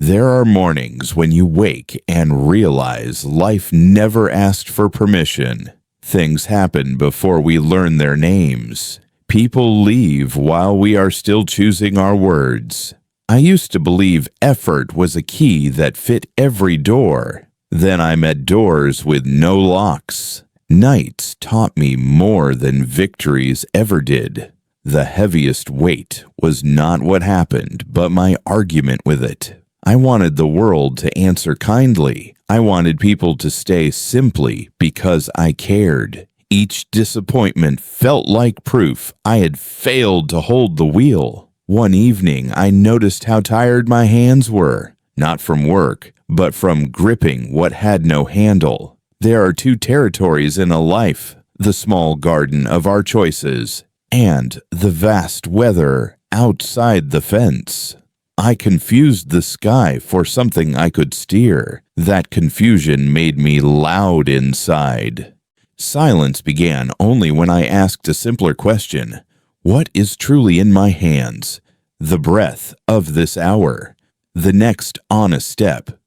There are mornings when you wake and realize life never asked for permission. Things happen before we learn their names. People leave while we are still choosing our words. I used to believe effort was a key that fit every door. Then I met doors with no locks. Nights taught me more than victories ever did. The heaviest weight was not what happened, but my argument with it. I wanted the world to answer kindly. I wanted people to stay simply because I cared. Each disappointment felt like proof I had failed to hold the wheel. One evening, I noticed how tired my hands were, not from work, but from gripping what had no handle. There are two territories in a life, the small garden of our choices and the vast weather outside the fence. I confused the sky for something I could steer. That confusion made me loud inside. Silence began only when I asked a simpler question. What is truly in my hands? The breath of this hour. The next honest step.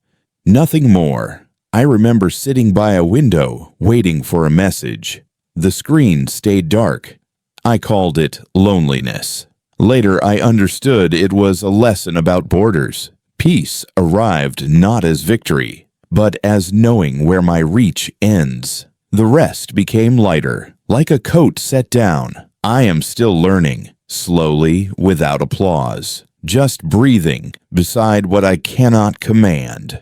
Nothing more. I remember sitting by a window, waiting for a message. The screen stayed dark. I called it loneliness. Later, I understood it was a lesson about borders. Peace arrived not as victory, but as knowing where my reach ends. The rest became lighter, like a coat set down. I am still learning, slowly, without applause, just breathing beside what I cannot command.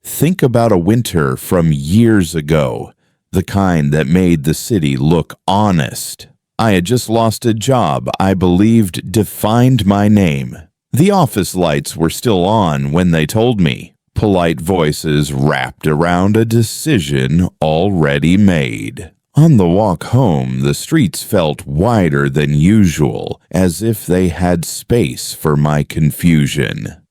Think about a winter from years ago, the kind that made the city look honest. I had just lost a job I believed defined my name. The office lights were still on when they told me. Polite voices wrapped around a decision already made. On the walk home, the streets felt wider than usual, as if they had space for my confusion.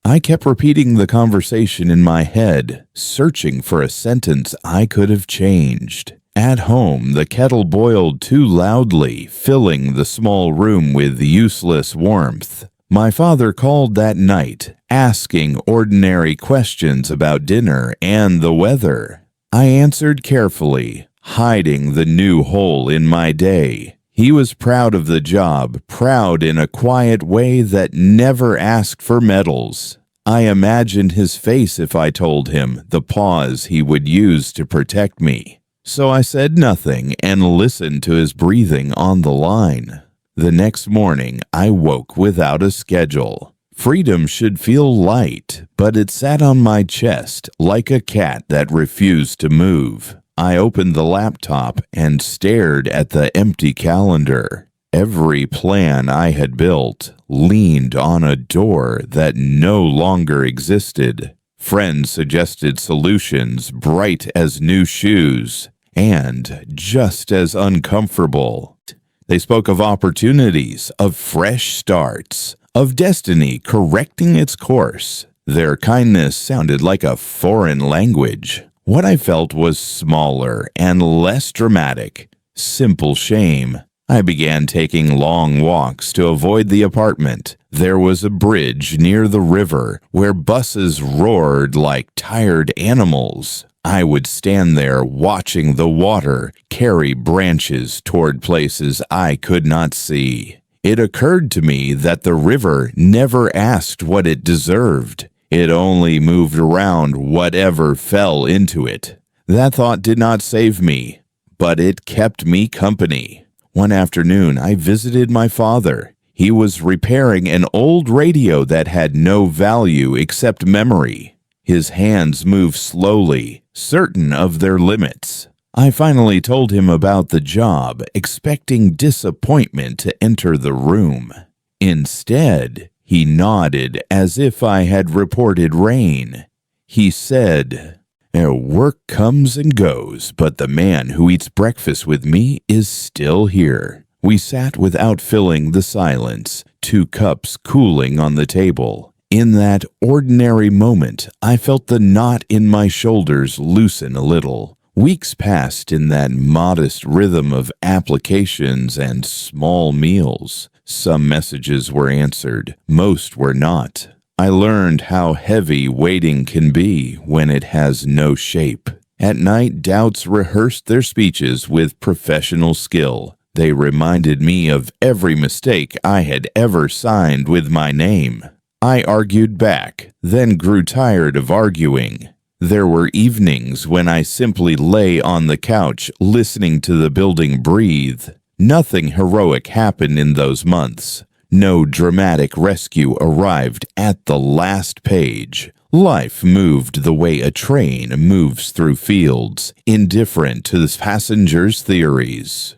I kept repeating the conversation in my head, searching for a sentence I could have changed. At home, the kettle boiled too loudly, filling the small room with useless warmth. My father called that night, asking ordinary questions about dinner and the weather. I answered carefully, hiding the new hole in my day. He was proud of the job, proud in a quiet way that never asked for medals. I imagined his face if I told him, the pause he would use to protect me. So I said nothing and listened to his breathing on the line. The next morning, I woke without a schedule. Freedom should feel light, but it sat on my chest like a cat that refused to move. I opened the laptop and stared at the empty calendar. Every plan I had built leaned on a door that no longer existed. Friends suggested solutions bright as new shoes and just as uncomfortable. They spoke of opportunities, of fresh starts, of destiny correcting its course. Their kindness sounded like a foreign language. What I felt was smaller and less dramatic. Simple shame. I began taking long walks to avoid the apartment. There was a bridge near the river where buses roared like tired animals. I would stand there watching the water carry branches toward places I could not see. It occurred to me that the river never asked what it deserved. It only moved around whatever fell into it. That thought did not save me, but it kept me company. One afternoon, I visited my father. He was repairing an old radio that had no value except memory. His hands moved slowly, certain of their limits. I finally told him about the job, expecting disappointment to enter the room. Instead, he nodded as if I had reported rain. He said, "Work comes and goes, but the man who eats breakfast with me is still here." We sat without filling the silence, 2 cups cooling on the table. In that ordinary moment, I felt the knot in my shoulders loosen a little. Weeks passed in that modest rhythm of applications and small meals. Some messages were answered, most were not. I learned how heavy waiting can be when it has no shape. At night, doubts rehearsed their speeches with professional skill. They reminded me of every mistake I had ever signed with my name. I argued back, then grew tired of arguing. There were evenings when I simply lay on the couch listening to the building breathe. Nothing heroic happened in those months. No dramatic rescue arrived at the last page. Life moved the way a train moves through fields, indifferent to the passengers' theories.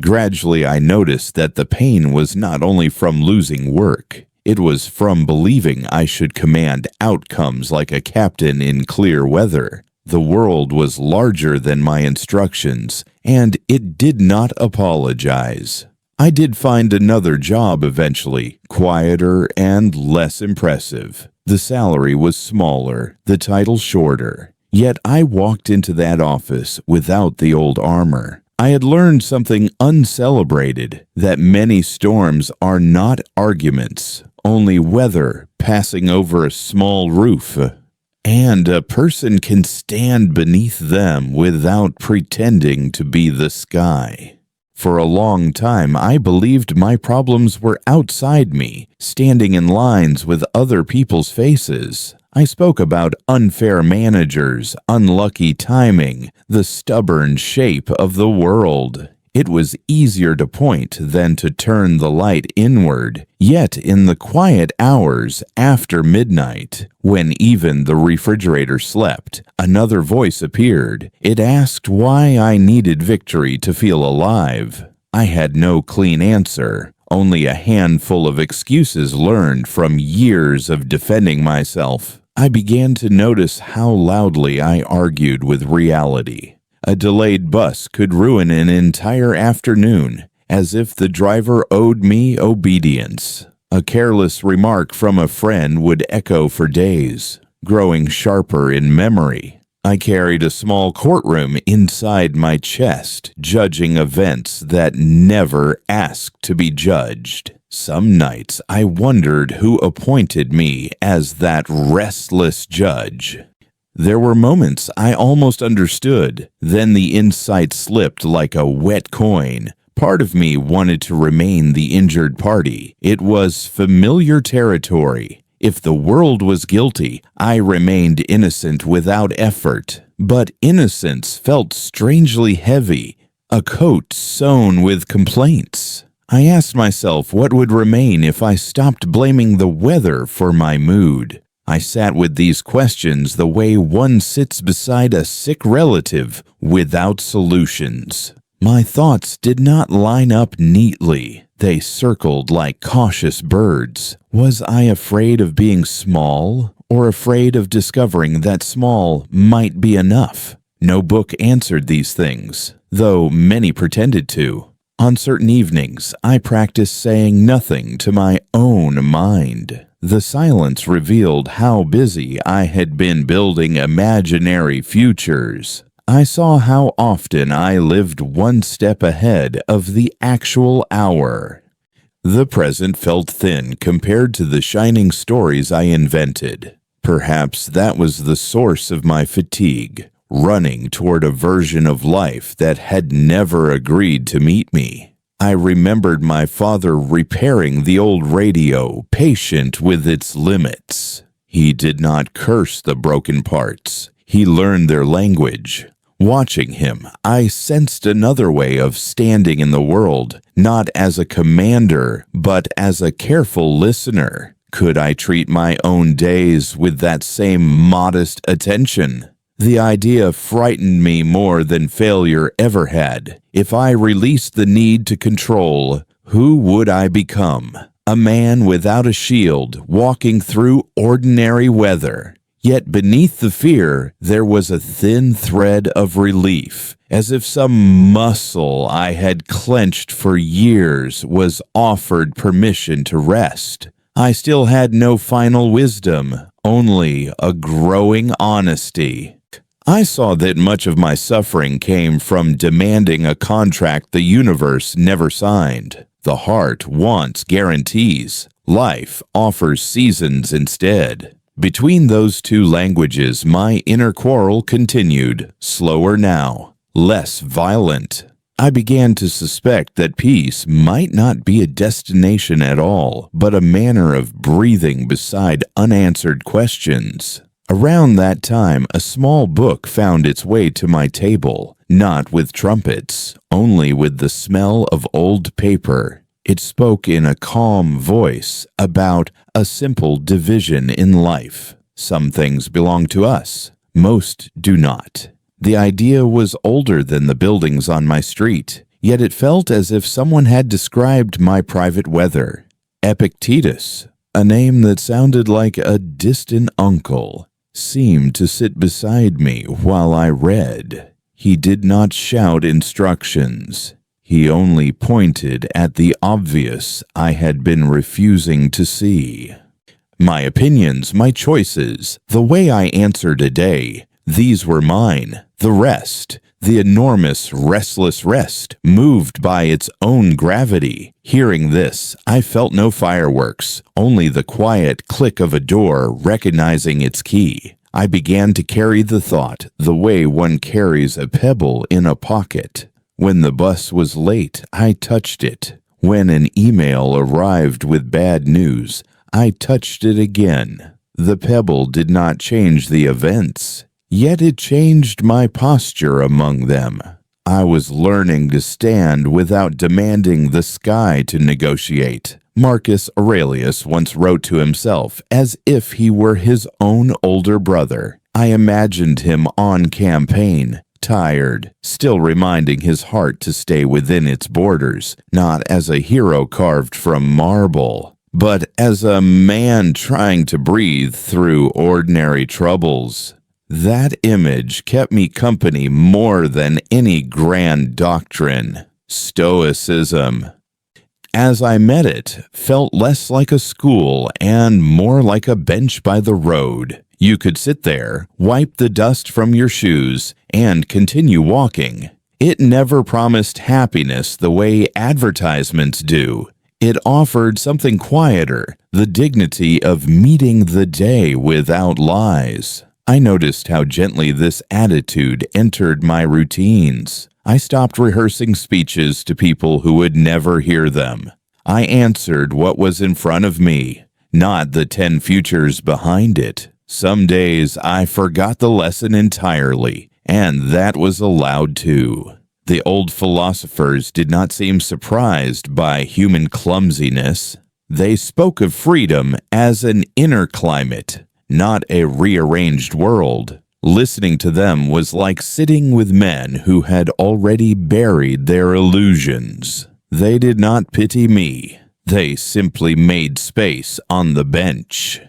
Gradually, I noticed that the pain was not only from losing work. It was from believing I should command outcomes like a captain in clear weather. The world was larger than my instructions, and it did not apologize. I did find another job eventually, quieter and less impressive. The salary was smaller, the title shorter. Yet I walked into that office without the old armor. I had learned something uncelebrated, that many storms are not arguments, only weather passing over a small roof. And a person can stand beneath them without pretending to be the sky. For a long time, I believed my problems were outside me, standing in lines with other people's faces. I spoke about unfair managers, unlucky timing, the stubborn shape of the world. It was easier to point than to turn the light inward. Yet in the quiet hours after midnight, when even the refrigerator slept, another voice appeared. It asked why I needed victory to feel alive. I had no clean answer, only a handful of excuses learned from years of defending myself. I began to notice how loudly I argued with reality. A delayed bus could ruin an entire afternoon, as if the driver owed me obedience. A careless remark from a friend would echo for days, growing sharper in memory. I carried a small courtroom inside my chest, judging events that never asked to be judged. Some nights I wondered who appointed me as that restless judge. There were moments I almost understood, then the insight slipped like a wet coin. Part of me wanted to remain the injured party. It was familiar territory. If the world was guilty, I remained innocent without effort. But innocence felt strangely heavy, a coat sewn with complaints. I asked myself what would remain if I stopped blaming the weather for my mood. I sat with these questions the way one sits beside a sick relative without solutions. My thoughts did not line up neatly. They circled like cautious birds. Was I afraid of being small, or afraid of discovering that small might be enough? No book answered these things, though many pretended to. On certain evenings, I practiced saying nothing to my own mind. The silence revealed how busy I had been building imaginary futures. I saw how often I lived one step ahead of the actual hour. The present felt thin compared to the shining stories I invented. Perhaps that was the source of my fatigue, running toward a version of life that had never agreed to meet me. I remembered my father repairing the old radio, patient with its limits. He did not curse the broken parts. He learned their language. Watching him, I sensed another way of standing in the world, not as a commander, but as a careful listener. Could I treat my own days with that same modest attention? The idea frightened me more than failure ever had. If I released the need to control, who would I become? A man without a shield, walking through ordinary weather. Yet beneath the fear, there was a thin thread of relief, as if some muscle I had clenched for years was offered permission to rest. I still had no final wisdom, only a growing honesty. I saw that much of my suffering came from demanding a contract the universe never signed. The heart wants guarantees. Life offers seasons instead. Between those two languages, my inner quarrel continued, slower now, less violent. I began to suspect that peace might not be a destination at all, but a manner of breathing beside unanswered questions. Around that time, a small book found its way to my table, not with trumpets, only with the smell of old paper. It spoke in a calm voice about a simple division in life. Some things belong to us, most do not. The idea was older than the buildings on my street, yet it felt as if someone had described my private weather. Epictetus, a name that sounded like a distant uncle, seemed to sit beside me while I read. He did not shout instructions. He only pointed at the obvious I had been refusing to see. My opinions, my choices, the way I answered a day, these were mine. The rest, the enormous, restless rest, moved by its own gravity. Hearing this, I felt no fireworks, only the quiet click of a door recognizing its key. I began to carry the thought the way one carries a pebble in a pocket. When the bus was late, I touched it. When an email arrived with bad news, I touched it again. The pebble did not change the events. Yet it changed my posture among them. I was learning to stand without demanding the sky to negotiate. Marcus Aurelius once wrote to himself as if he were his own older brother. I imagined him on campaign, tired, still reminding his heart to stay within its borders, not as a hero carved from marble, but as a man trying to breathe through ordinary troubles. That image kept me company more than any grand doctrine. Stoicism, as I met it, felt less like a school and more like a bench by the road. You could sit there, wipe the dust from your shoes, and continue walking. It never promised happiness the way advertisements do. It offered something quieter, the dignity of meeting the day without lies. I noticed how gently this attitude entered my routines. I stopped rehearsing speeches to people who would never hear them. I answered what was in front of me, not the 10 futures behind it. Some days I forgot the lesson entirely, and that was allowed too. The old philosophers did not seem surprised by human clumsiness. They spoke of freedom as an inner climate, not a rearranged world. Listening to them was like sitting with men who had already buried their illusions. They did not pity me. They simply made space on the bench.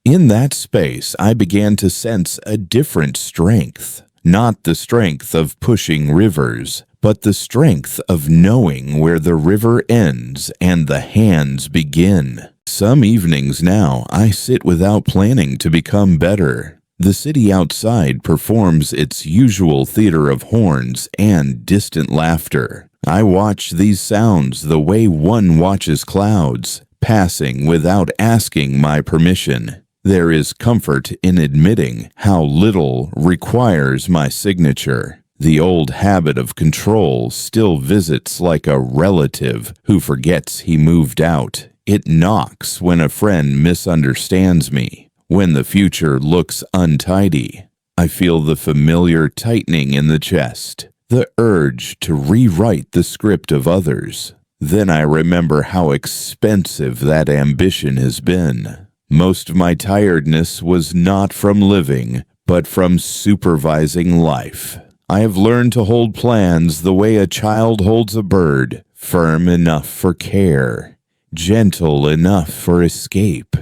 In that space, I began to sense a different strength. Not the strength of pushing rivers, but the strength of knowing where the river ends and the hands begin. Some evenings now, I sit without planning to become better. The city outside performs its usual theater of horns and distant laughter. I watch these sounds the way one watches clouds, passing without asking my permission. There is comfort in admitting how little requires my signature. The old habit of control still visits like a relative who forgets he moved out. It knocks when a friend misunderstands me, when the future looks untidy. I feel the familiar tightening in the chest, the urge to rewrite the script of others. Then I remember how expensive that ambition has been. Most of my tiredness was not from living, but from supervising life. I have learned to hold plans the way a child holds a bird, firm enough for care, gentle enough for escape.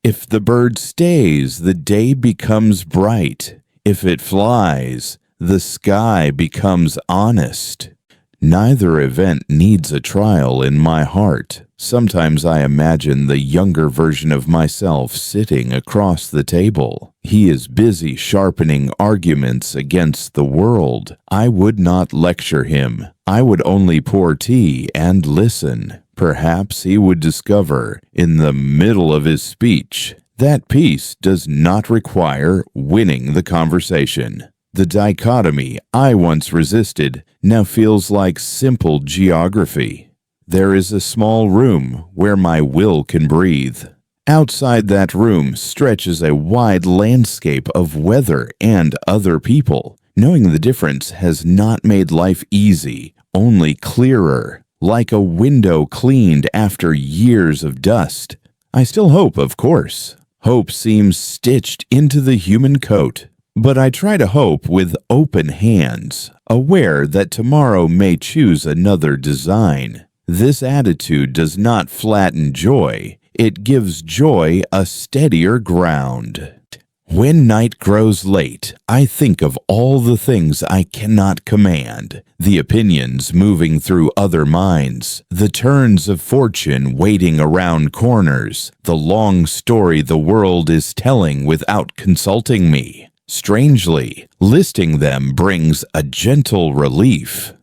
If the bird stays, the day becomes bright. If it flies, the sky becomes honest. Neither event needs a trial in my heart. Sometimes I imagine the younger version of myself sitting across the table. He is busy sharpening arguments against the world. I would not lecture him. I would only pour tea and listen. Perhaps he would discover, in the middle of his speech, that peace does not require winning the conversation. The dichotomy I once resisted now feels like simple geography. There is a small room where my will can breathe. Outside that room stretches a wide landscape of weather and other people. Knowing the difference has not made life easy, only clearer, like a window cleaned after years of dust. I still hope, of course. Hope seems stitched into the human coat. But I try to hope with open hands, aware that tomorrow may choose another design. This attitude does not flatten joy. It gives joy a steadier ground. When night grows late, I think of all the things I cannot command, the opinions moving through other minds, the turns of fortune waiting around corners, the long story the world is telling without consulting me. Strangely, listing them brings a gentle relief.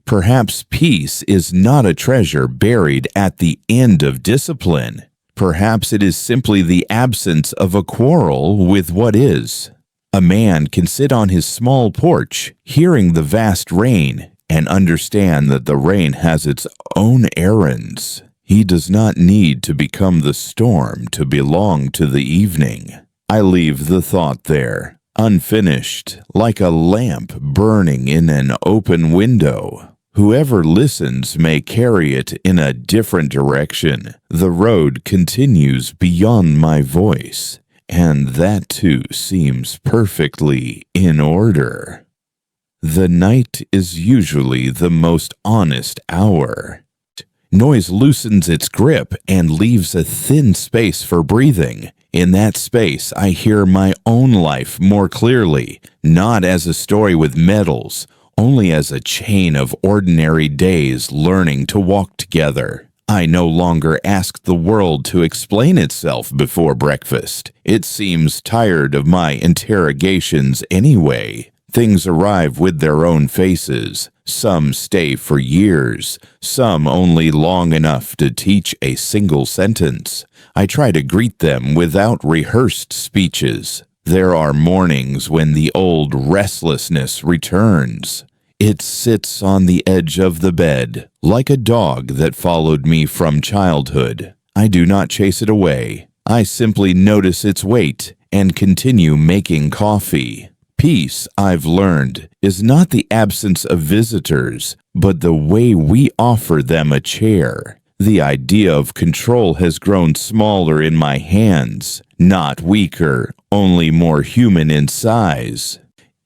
Perhaps peace is not a treasure buried at the end of discipline. Perhaps it is simply the absence of a quarrel with what is. A man can sit on his small porch, hearing the vast rain, and understand that the rain has its own errands. He does not need to become the storm to belong to the evening. I leave the thought there, unfinished, like a lamp burning in an open window. Whoever listens may carry it in a different direction. The road continues beyond my voice, and that too seems perfectly in order. The night is usually the most honest hour. Noise loosens its grip and leaves a thin space for breathing. In that space, I hear my own life more clearly, not as a story with medals, only as a chain of ordinary days learning to walk together. I no longer ask the world to explain itself before breakfast. It seems tired of my interrogations anyway. Things arrive with their own faces. Some stay for years, some only long enough to teach a single sentence. I try to greet them without rehearsed speeches. There are mornings when the old restlessness returns. It sits on the edge of the bed, like a dog that followed me from childhood. I do not chase it away. I simply notice its weight and continue making coffee. Peace, I've learned, is not the absence of visitors, but the way we offer them a chair. The idea of control has grown smaller in my hands, not weaker, only more human in size.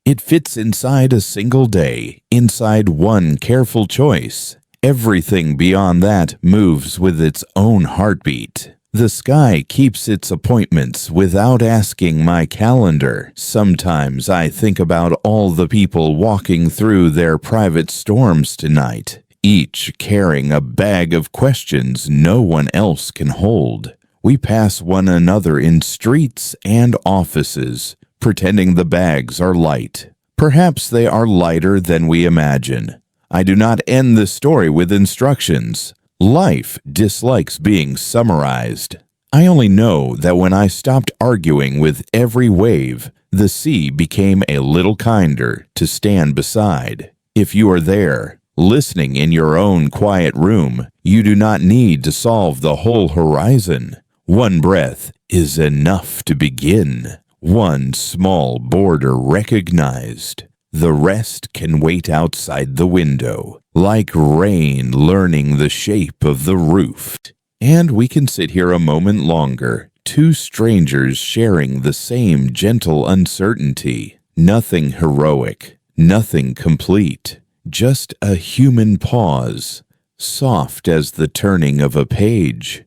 It fits inside a single day, inside one careful choice. Everything beyond that moves with its own heartbeat. The sky keeps its appointments without asking my calendar. Sometimes I think about all the people walking through their private storms tonight, each carrying a bag of questions no one else can hold. We pass one another in streets and offices, pretending the bags are light. Perhaps they are lighter than we imagine. I do not end the story with instructions. Life dislikes being summarized. I only know that when I stopped arguing with every wave, the sea became a little kinder to stand beside. If you are there, listening in your own quiet room, you do not need to solve the whole horizon. One breath is enough to begin. One small border recognized. The rest can wait outside the window, like rain learning the shape of the roof. And we can sit here a moment longer, two strangers sharing the same gentle uncertainty. Nothing heroic, nothing complete, just a human pause, soft as the turning of a page.